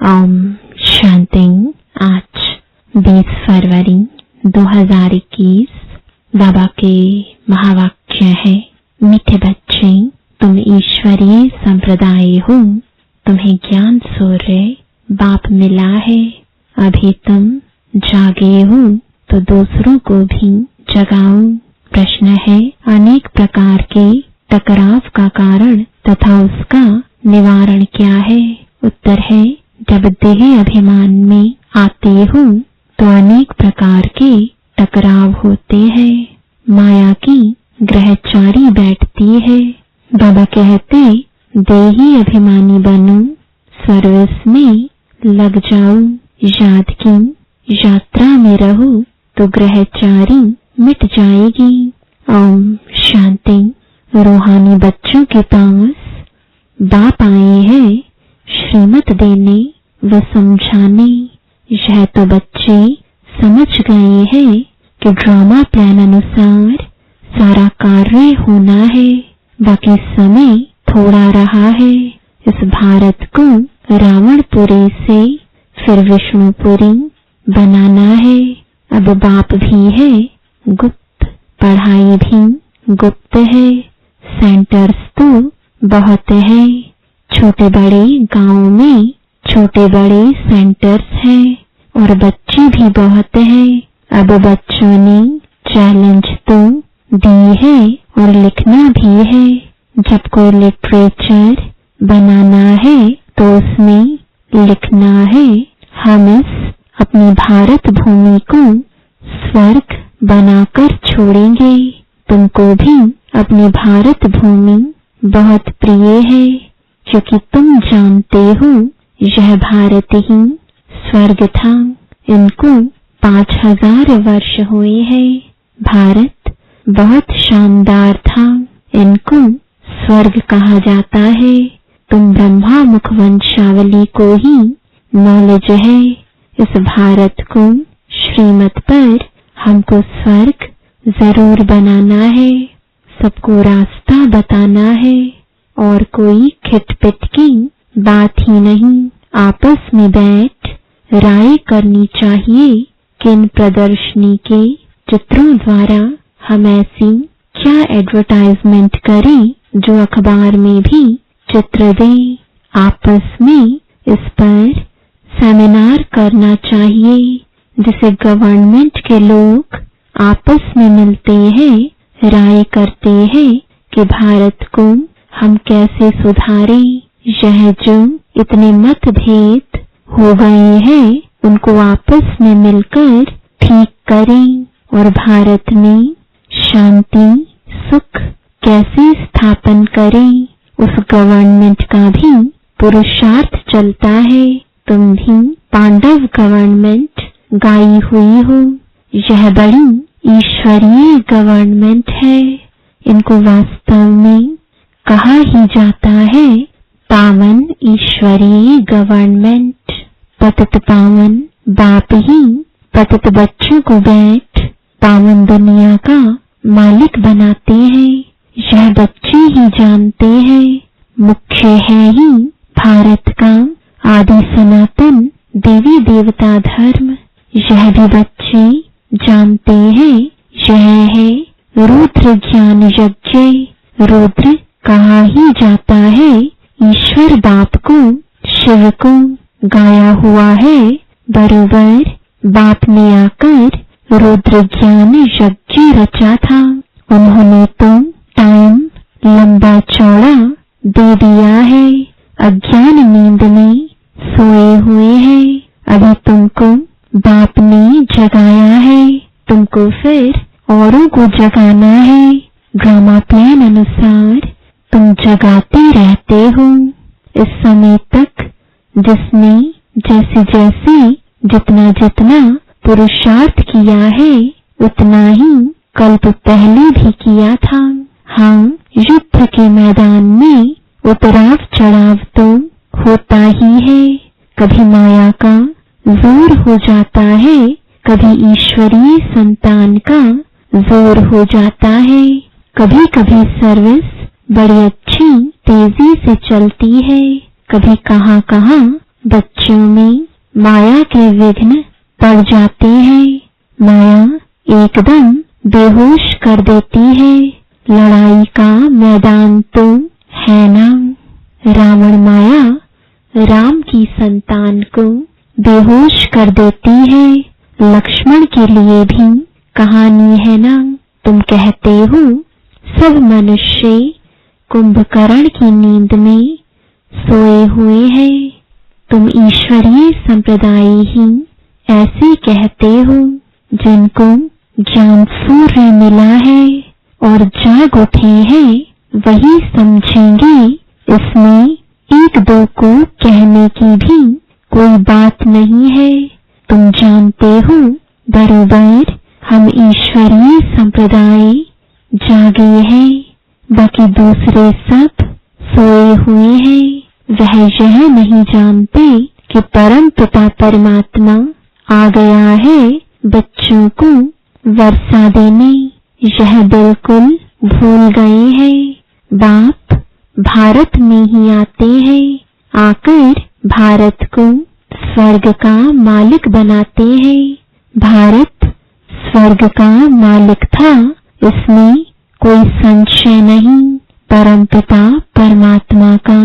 ओम शांति। आज 20 फरवरी 2021 बाबा के महावाक्य है, मीठे बच्चे, तुम ईश्वरीय संप्रदाय हो, तुम्हें ज्ञान सूर्य बाप मिला है। अभी तुम जागे हो तो दूसरों को भी जगाओ। प्रश्न है, अनेक प्रकार के टकराव का कारण तथा उसका निवारण क्या है? उत्तर है, जब देह अभिमान में आते हो तो अनेक प्रकार के टकराव होते हैं। माया की ग्रहचारी बैठती है। बाबा कहते, देही अभिमानी बनो, सर्विस में लग जाओ। याद की यात्रा में रहो तो ग्रहचारी मिट जाएगी। ओम शांति। रूहानी बच्चों के पास बाप आए हैं श्रीमत देने व समझाने। यह तो बच्चे समझ गए हैं कि ड्रामा प्लान अनुसार सारा कार्य होना है, बाकी समय थोड़ा रहा है। इस भारत को रावणपुरी से फिर विष्णुपुरी बनाना है। अब बाप भी है गुप्त, पढ़ाई भी गुप्त है। सेंटर्स तो बहुत है, छोटे बड़े गांव में छोटे बड़े सेंटर्स हैं और बच्चे भी बहुत हैं। अब बच्चों ने चैलेंज तो दी है और लिखना भी है। जब कोई लिटरेचर बनाना है तो उसमें लिखना है, हम इस अपनी भारत भूमि को स्वर्ग बनाकर छोड़ेंगे। तुमको भी अपनी भारत भूमि बहुत प्रिय है, क्योंकि तुम जानते हो यह भारत ही स्वर्ग था। इनको 5000 वर्ष हुए हैं। भारत बहुत शानदार था, इनको स्वर्ग कहा जाता है। तुम ब्रह्मा मुख वंशावली को ही नॉलेज है। इस भारत को श्रीमत पर हमको स्वर्ग जरूर बनाना है, सबको रास्ता बताना है और कोई खिटपिट की बात ही नहीं। आपस में बैठ राय करनी चाहिए कि इन प्रदर्शनी के चित्रों द्वारा हम ऐसी क्या एडवर्टाइजमेंट करें जो अखबार में भी चित्र दें। आपस में इस पर सेमिनार करना चाहिए, जिसे गवर्नमेंट के लोग आपस में मिलते हैं, राय करते हैं कि भारत को हम कैसे सुधारें। यह जो इतने मतभेद हो गए हैं, उनको आपस में मिलकर ठीक करें और भारत में शांति सुख कैसे स्थापन करें, उस गवर्नमेंट का भी पुरुषार्थ चलता है। तुम भी पांडव गवर्नमेंट गाई हुई हो। यह बड़ी ईश्वरीय गवर्नमेंट है। इनको वास्तव में कहा ही जाता है पावन ईश्वरीय गवर्नमेंट। पतित पावन बाप ही पतित बच्चों को बैठ पावन दुनिया का मालिक बनाते हैं। यह बच्चे ही जानते हैं। मुख्य है ही भारत का आदि सनातन देवी देवता धर्म। यह भी बच्चे जानते हैं। यह है रुद्र ज्ञान यज्ञ। रुद्र कहा ही जाता है ईश्वर बाप को, शिव को गाया हुआ है। बरोबर बाप ने आकर रुद्र ज्ञान यज्ञ रचा था। उन्होंने तो टाइम लंबा चौड़ा दे दिया है। अज्ञान नींद में सोए हुए हैं। अभी तुमको बाप ने जगाया है, तुमको फिर औरों को जगाना है। ड्रामा प्लान अनुसार तुम जगाते रहते हो। इस समय तक जिसने जैसे जैसे जितना जितना पुरुषार्थ किया है, उतना ही कल्प पहले भी किया था। हाँ, युद्ध के मैदान में उतराव चढ़ाव तो होता ही है। कभी माया का जोर हो जाता है, कभी ईश्वरीय संतान का जोर हो जाता है। कभी कभी सर्विस बड़ी अच्छी तेजी से चलती है, कभी कहाँ कहाँ बच्चों में माया के विघ्न पड़ जाते हैं। माया एकदम बेहोश कर देती है। लड़ाई का मैदान तो है ना। रावण माया राम की संतान को बेहोश कर देती है। लक्ष्मण के लिए भी कहानी है ना। तुम कहते हो सब मनुष्य कुंभकर्ण की नींद में सोए हुए हैं। तुम ईश्वरीय संप्रदाय ही ऐसे कहते हो जिनको ज्ञान सूर्य मिला है और जाग उठे हैं, वही समझेंगे। इसमें एक दो को कहने की भी कोई बात नहीं है। तुम जानते हो बरोबर हम ईश्वरीय संप्रदाय जागे हैं, बाकी दूसरे सब सोए हुए हैं। वह यह नहीं जानते कि परम पिता परमात्मा आ गया है बच्चों को वर्षा देने। यह बिल्कुल भूल गए हैं। बाप भारत में ही आते हैं, आकर भारत को स्वर्ग का मालिक बनाते हैं। भारत स्वर्ग का मालिक था, इसमें कोई संशय नहीं। परमपिता परमात्मा का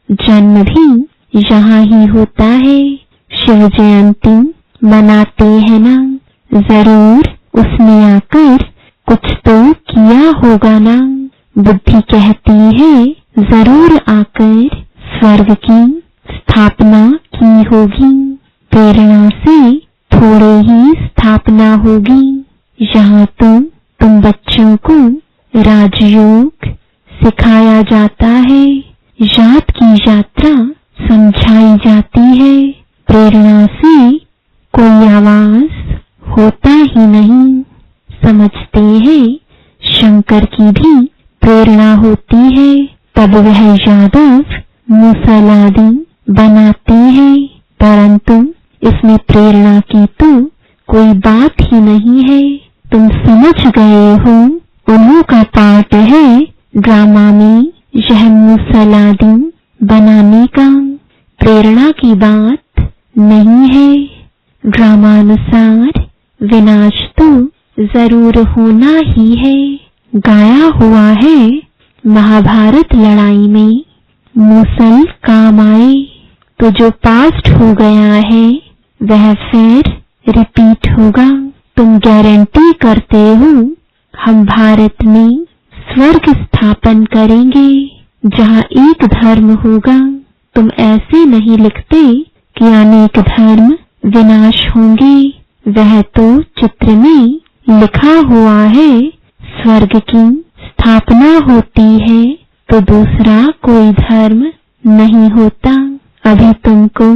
जन्म भी यहाँ ही होता है। शिव जयंती मनाते हैं ना, जरूर उसमें आकर कुछ तो किया होगा ना। बुद्धि कहती है जरूर आकर स्वर्ग की स्थापना की होगी। प्रेरणा से थोड़े ही स्थापना होगी। यहाँ तो तुम बच्चों को राजयोग सिखाया जाता है, याद की यात्रा समझाई जाती है। प्रेरणा से कोई आवाज होता ही नहीं। समझते हैं शंकर की भी प्रेरणा होती है, तब वह यादव मूसल आदि बनाते हैं। परंतु इसमें प्रेरणा की तो कोई बात ही नहीं है। तुम समझ गए हो, उन्हीं का पार्ट है ड्रामा में यह मूसल आदि बनाने का। प्रेरणा की बात नहीं है। ड्रामानुसार विनाश तो जरूर होना ही है। गाया हुआ है महाभारत लड़ाई में मूसल काम आए, तो जो पास्ट हो गया है वह फिर रिपीट होगा। तुम गारंटी करते हो हम भारत में स्वर्ग स्थापन करेंगे जहाँ एक धर्म होगा। तुम ऐसे नहीं लिखते कि अनेक धर्म विनाश होंगे। वह तो चित्र में लिखा हुआ है स्वर्ग की स्थापना होती है तो दूसरा कोई धर्म नहीं होता। अभी तुमको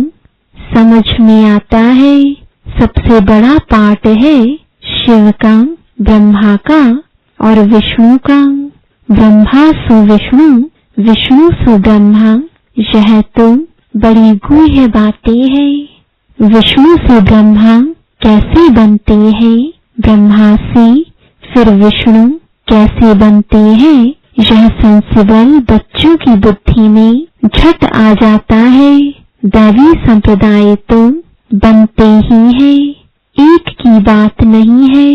समझ में आता है। सबसे बड़ा पार्ट है शिव का, ब्रह्मा का और विष्णु का। ब्रह्मा सो विष्णु, विष्णु सो ब्रह्मा, यह तो बड़ी गूढ़ बातें हैं। विष्णु से ब्रह्मा कैसे बनते हैं, ब्रह्मा से फिर विष्णु कैसे बनते हैं, यह सेंसिबल बच्चों की बुद्धि में झट आ जाता है। दैवी संप्रदाय तो बनते ही है, एक की बात नहीं है।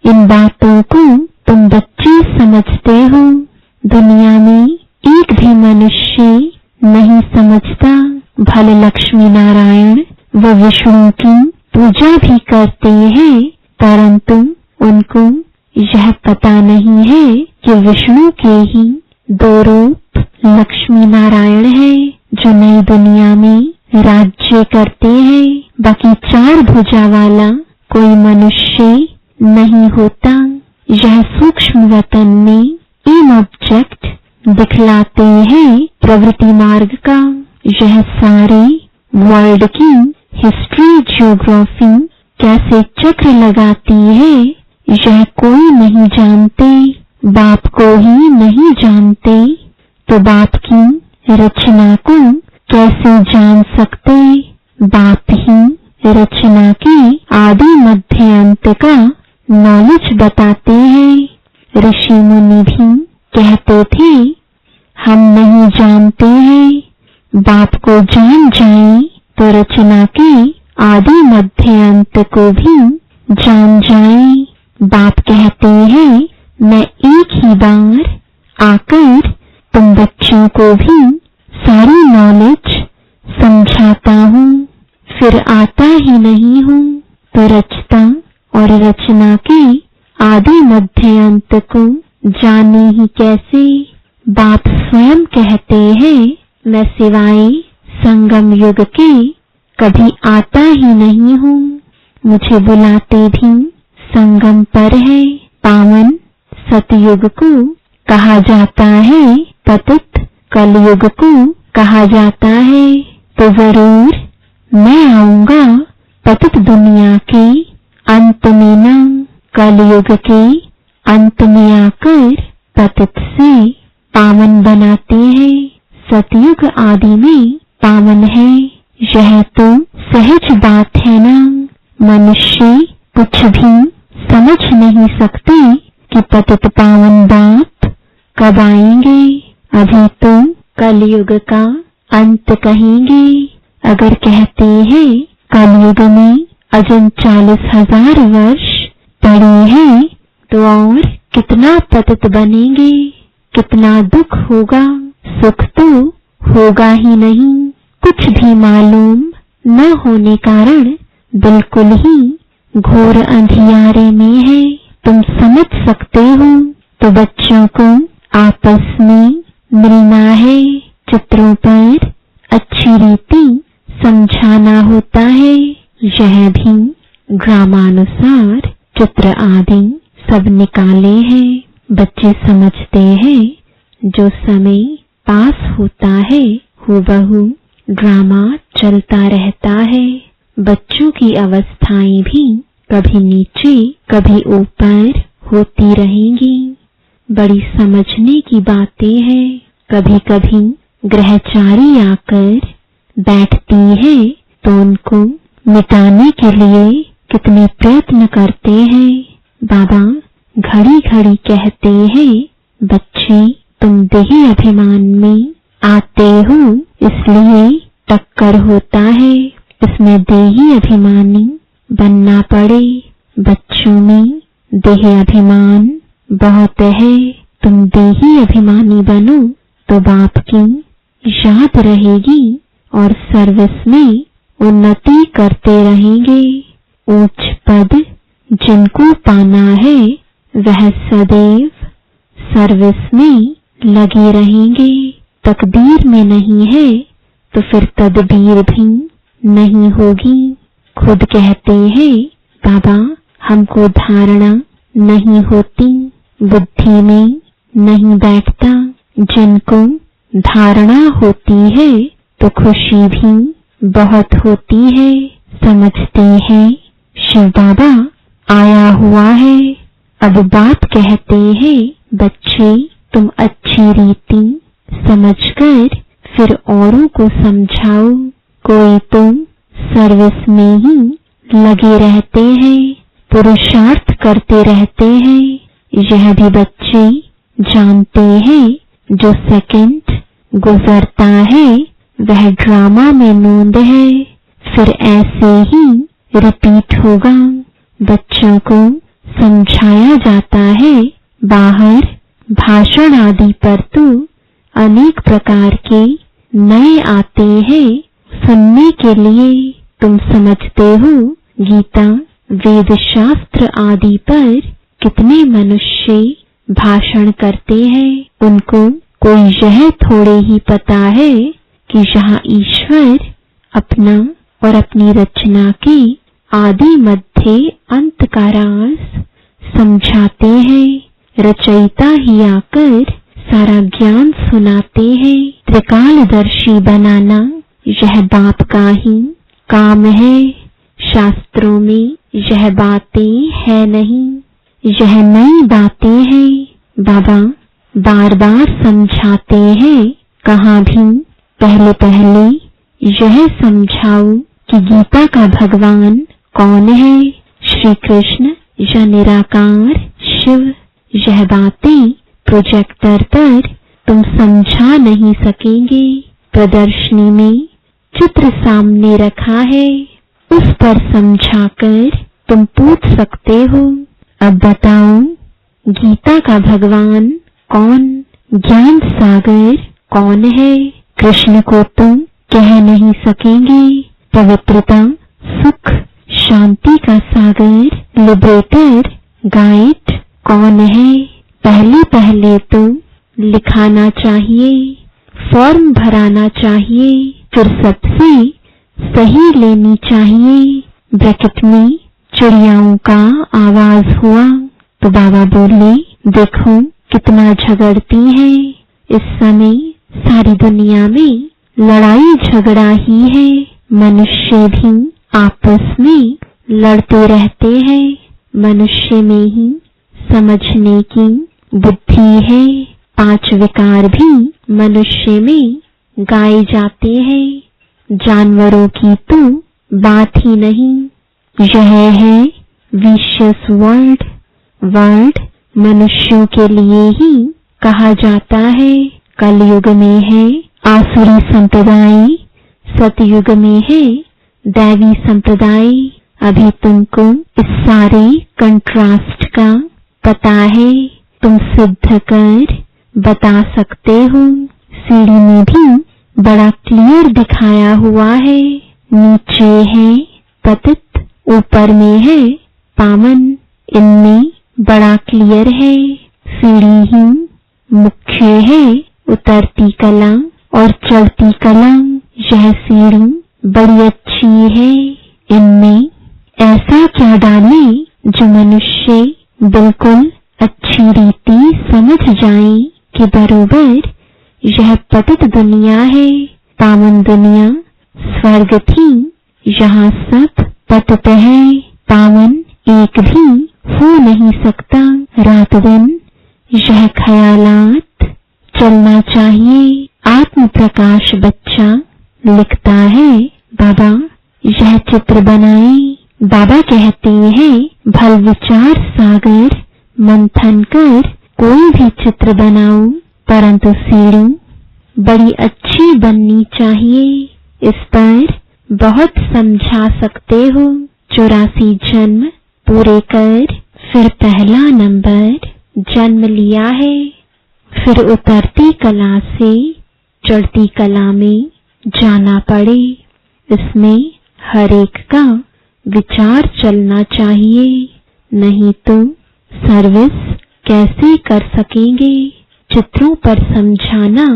इन बातों को तुम बच्चे समझते हो, दुनिया में एक भी मनुष्य नहीं समझता। भले लक्ष्मी नारायण व विष्णु की पूजा भी करते हैं, परंतु उनको यह पता नहीं है कि विष्णु के ही दो रूप लक्ष्मी नारायण है जो नई दुनिया में राज्य करते हैं। बाकी चार भुजा वाला कोई मनुष्य नहीं होता। यह सूक्ष्म वतन में इन ऑब्जेक्ट दिखलाते हैं प्रवृत्ति मार्ग का। यह सारे वर्ल्ड की हिस्ट्री ज्योग्राफी कैसे चक्र लगाती है यह कोई नहीं जानते। बाप को ही नहीं जानते तो बाप की रचना को कैसे जान सकते। बाप ही रचना के आदि मध्य अंत का नॉलेज बताते हैं। ऋषि मुनि भी कहते थे हम नहीं जानते हैं। बाप को जान जाए तो रचना के आदि मध्य अंत को भी जान जाए। बाप कहते हैं मैं एक ही बार आकर तुम बच्चों को भी सारी नॉलेज समझाता हूँ, फिर आता ही नहीं हूँ। तो रचता और रचना के आदि मध्य अंत को जाने ही कैसे। बाप स्वयं कहते हैं मैं सिवाय संगम युग के कभी आता ही नहीं हूँ। मुझे बुलाते भी संगम पर है। पावन सतयुग को कहा जाता है, पतित कलयुग को कहा जाता है। तो जरूर मैं आऊंगा पतित दुनिया के अंत में न, कलयुग के अंत में आकर पतित से पावन बनाते हैं। सतयुग आदि में पावन है, यह तो सहज बात है ना। मनुष्य कुछ भी समझ नहीं सकते कि पतित पावन बाप कब आएंगे। अभी तो कलयुग का अंत कहेंगे। अगर कहते हैं कलयुग में अजन 40,000 वर्ष पड़े हैं, तो और कितना पतित बनेंगे, कितना दुख होगा। सुख तो होगा ही नहीं। कुछ भी मालूम न होने कारण बिल्कुल ही घोर अंधियारे में है। तुम समझ सकते हो। तो बच्चों को आपस में मिलना है, चित्रों पर अच्छी रीति समझाना होता है। यह भी ग्रामानुसार चित्र आदि सब निकाले हैं। बच्चे समझते हैं जो समय पास होता है हूबहू ड्रामा चलता रहता है। बच्चों की अवस्थाएं भी कभी नीचे कभी ऊपर होती रहेंगी। बड़ी समझने की बातें हैं। कभी कभी ग्रहचारी आकर बैठती है तो उनको मिटाने के लिए कितने प्रयत्न करते हैं। बाबा घड़ी घड़ी कहते हैं बच्चे तुम देही अभिमान में आते हो, इसलिए टक्कर होता है। इसमें देही अभिमानी बनना पड़े। बच्चों में देह अभिमान बहुत है। तुम देही अभिमानी बनो तो बाप की याद रहेगी और सर्विस में उन्नति करते रहेंगे। ऊंच पद जिनको पाना है वह सदैव सर्विस में लगे रहेंगे। तकदीर में नहीं है तो फिर तदबीर भी नहीं होगी। खुद कहते हैं बाबा हमको धारणा नहीं होती, बुद्धि में नहीं बैठता। जिनको धारणा होती है तो खुशी भी बहुत होती है। समझते हैं शिव बाबा आया हुआ है। अब बाप कहते हैं बच्चे तुम अच्छी रीति समझकर फिर औरों को समझाओ। कोई तो सर्विस में ही लगे रहते हैं, पुरुषार्थ करते रहते हैं। यह भी बच्चे जानते हैं जो सेकंड गुजरता है वह ड्रामा में नोंद है। फिर ऐसे ही रिपीट होगा। बच्चों को समझाया जाता है। बाहर भाषण आदि पर तो अनेक प्रकार के नए आते हैं सुनने के लिए। तुम समझते हो गीता वेद शास्त्र आदि पर कितने मनुष्य भाषण करते हैं। उनको कोई यह थोड़े ही पता है कि यहाँ ईश्वर अपना और अपनी रचना के आदि मध्य अंत का राज समझाते हैं। रचयिता ही आकर सारा ज्ञान सुनाते हैं। त्रिकालदर्शी बनाना यह बाप का ही काम है। शास्त्रों में यह बातें है नहीं, यह नई बातें हैं। बाबा बार बार समझाते हैं। कहाँ भी पहले पहले यह समझाओ कि गीता का भगवान कौन है, श्री कृष्ण या निराकार शिव। यह बातें प्रोजेक्टर पर तुम समझा नहीं सकेंगे। प्रदर्शनी में चित्र सामने रखा है, उस पर समझाकर तुम पूछ सकते हो, अब बताओ गीता का भगवान कौन, ज्ञान सागर कौन है? कृष्ण को तुम कह नहीं सकेंगे। पवित्रता, सुख, शांति का सागर, लिबरेटर, गाइड कौन है? पहले पहले तो लिखाना चाहिए, फॉर्म भराना चाहिए, फिर सबसे सही लेनी चाहिए। ब्रैकेट में चिड़ियाओं का आवाज हुआ तो बाबा बोले, देखो कितना झगड़ती हैं। इस समय सारी दुनिया में लड़ाई झगड़ा ही है, मनुष्य भी आपस में लड़ते रहते हैं। मनुष्य में ही समझने की बुद्धि है, 5 विकार भी मनुष्य में गाए जाते हैं, जानवरों की तो बात ही नहीं। यह है विशियस वर्ल्ड। वर्ल्ड मनुष्यों के लिए ही कहा जाता है। कलयुग में है आसुरी संप्रदाय, सतयुग में है दैवी संप्रदाय। अभी तुमको इस सारे कंट्रास्ट का पता है, तुम सिद्ध कर बता सकते हो। सीढ़ी में भी बड़ा क्लियर दिखाया हुआ है, नीचे है पतित, ऊपर में है पावन। इनमें बड़ा क्लियर है। सीढ़ी ही मुख्य है, उतरती कला और चढ़ती कला। यह सीढ़ी बड़ी अच्छी है। इनमें ऐसा क्या डाले जो मनुष्य बिल्कुल अच्छी रीति समझ जाए कि बरोबर यह पतित दुनिया है, पावन दुनिया स्वर्ग थी, यहाँ सब पतित है, पावन एक भी हो नहीं सकता। रात दिन यह ख्यालात चलना चाहिए। आत्म प्रकाश बच्चा लिखता है, बाबा यह चित्र बनाए। बाबा कहते हैं, भल विचार सागर मंथन कर कोई भी चित्र बनाओ, परंतु सीढ़ी बड़ी अच्छी बननी चाहिए। इस पर बहुत समझा सकते हो। 84 जन्म पूरे कर फिर पहला नंबर जन्म लिया है। फिर उतरती कला से चढ़ती कला में जाना पड़े। इसमें हर एक का विचार चलना चाहिए, नहीं तो सर्विस कैसे कर सकेंगे। चित्रों पर समझाना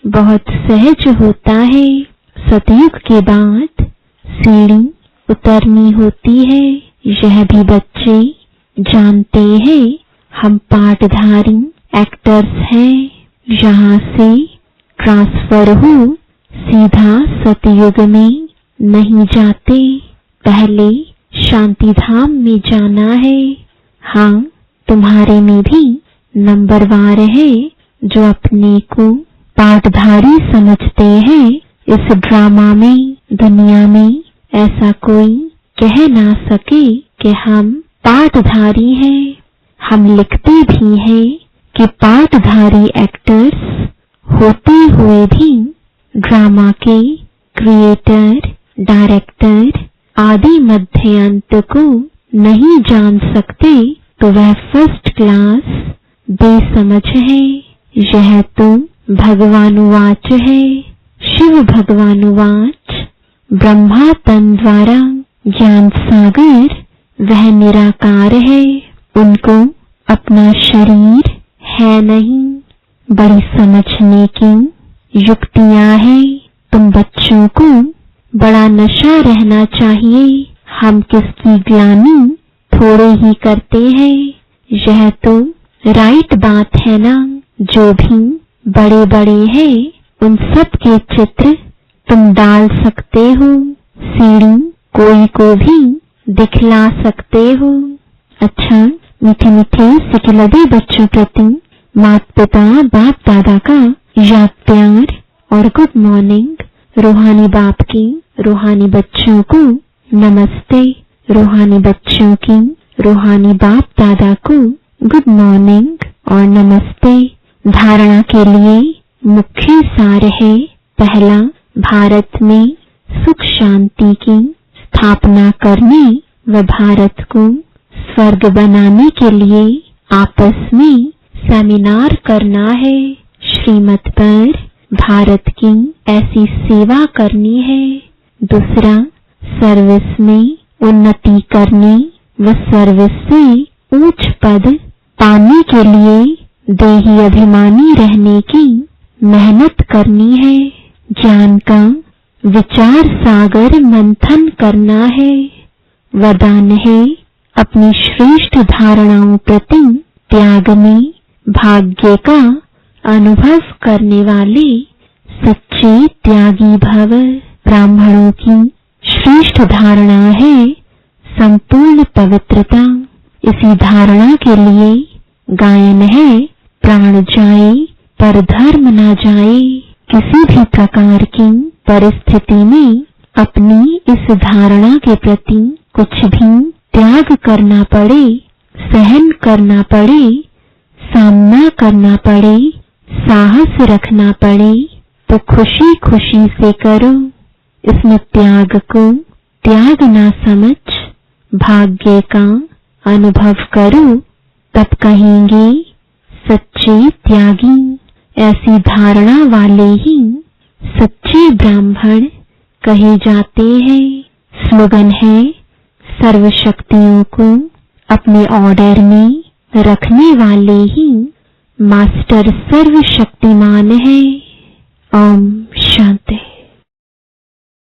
बहुत सहज होता है। सतयुग के बाद सीढ़ी उतरनी होती है। यह भी बच्चे जानते हैं। हम पाठधारी एक्टर्स हैं। यहाँ से ट्रांसफर हो सीधा सतयुग में नहीं जाते, पहले शांति धाम में जाना है। हाँ, तुम्हारे में भी नंबरवार है जो अपने को पाठधारी समझते हैं। इस ड्रामा में, दुनिया में ऐसा कोई कह ना सके कि हम पाठधारी हैं। हम लिखते भी हैं कि पाठधारी एक्टर्स होते हुए भी ड्रामा के क्रिएटर, डायरेक्टर आदि मध्य अंत को नहीं जान सकते तो वह फर्स्ट क्लास बेसमझ है। यह तो भगवानुवाच है। शिव भगवानुवाच, ब्रह्मा तन द्वारा ज्ञान सागर वह निराकार है, उनको अपना शरीर है नहीं। बड़ी समझने की युक्तियां हैं। तुम बच्चों को बड़ा नशा रहना चाहिए। हम किसकी ग्लानि थोड़े ही करते हैं। यह तो राइट बात है ना। जो भी बड़े बड़े हैं उन सब के चित्र तुम डाल सकते हो। सीढ़ी कोई को भी दिखला सकते हो। अच्छा, मीठे मीठे सिखिलदे बच्चों प्रति माता पिता बाप दादा का याद प्यार और गुड मॉर्निंग। रूहानी बाप की रूहानी बच्चों को नमस्ते। रूहानी बच्चों की रूहानी बाप दादा को गुड मॉर्निंग और नमस्ते। धारणा के लिए मुख्य सार है। पहला, भारत में सुख शांति की स्थापना करने व भारत को स्वर्ग बनाने के लिए आपस में सेमिनार करना है। श्रीमत पर भारत की ऐसी सेवा करनी है। दूसरा, सर्विस में उन्नति करने व सर्विस से उच्च पद पाने के लिए देही अभिमानी रहने की मेहनत करनी है। ज्ञान का विचार सागर मंथन करना है। वरदान है अपनी श्रेष्ठ धारणाओं प्रति त्याग में भाग्य का अनुभव करने वाले सच्चे त्यागी भव। ब्राह्मणों की श्रेष्ठ धारणा है संपूर्ण पवित्रता। इसी धारणा के लिए गायन है प्राण जाए पर धर्म न जाए। किसी भी प्रकार की परिस्थिति में अपनी इस धारणा के प्रति कुछ भी त्याग करना पड़े, सहन करना पड़े, सामना करना पड़े, साहस रखना पड़े तो खुशी खुशी से करो। इसमें त्याग को त्याग ना समझ भाग्य का अनुभव करो, तब कहेंगे सच्चे त्यागी। ऐसी धारणा वाले ही सच्चे ब्राह्मण कहे जाते हैं। स्लोगन है सर्व शक्तियों को अपने ऑर्डर में रखने वाले ही मास्टर सर्वशक्तिमान है। ओम शांति।